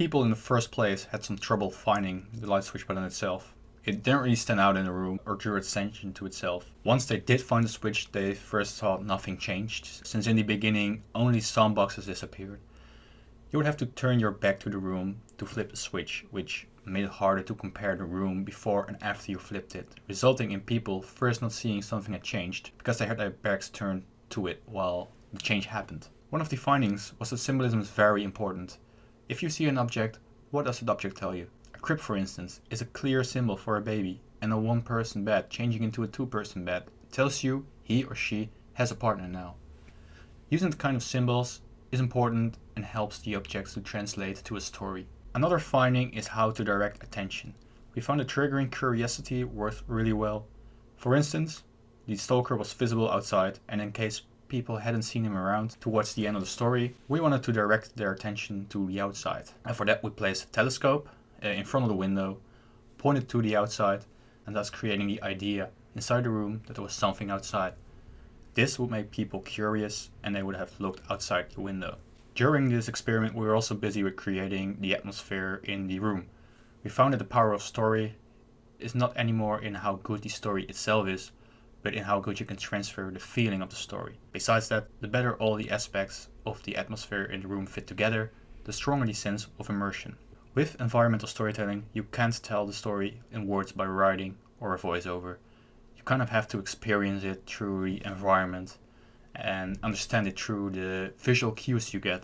People in the first place had some trouble finding the light switch button itself. It didn't really stand out in the room or drew attention to itself. Once they did find the switch, they first thought nothing changed, since in the beginning only some boxes disappeared. You would have to turn your back to the room to flip the switch, which made it harder to compare the room before and after you flipped it, resulting in people first not seeing something had changed because they had their backs turned to it while the change happened. One of the findings was that symbolism is very important. If you see an object, what does the object tell you? A crib, for instance, is a clear symbol for a baby, and a one-person bed changing into a two-person bed tells you he or she has a partner now. Using the kind of symbols is important and helps the objects to translate to a story. Another finding is how to direct attention. We found that triggering curiosity worked really well. For instance, the stalker was visible outside, and in case people hadn't seen him around towards the end of the story, we wanted to direct their attention to the outside. And for that we placed a telescope in front of the window, pointed to the outside, and thus creating the idea inside the room that there was something outside. This would make people curious and they would have looked outside the window. During this experiment we were also busy with creating the atmosphere in the room. We found that the power of story is not anymore in how good the story itself is, but in how good you can transfer the feeling of the story. Besides that, the better all the aspects of the atmosphere in the room fit together, the stronger the sense of immersion. With environmental storytelling, you can't tell the story in words by writing or a voiceover. You kind of have to experience it through the environment and understand it through the visual cues you get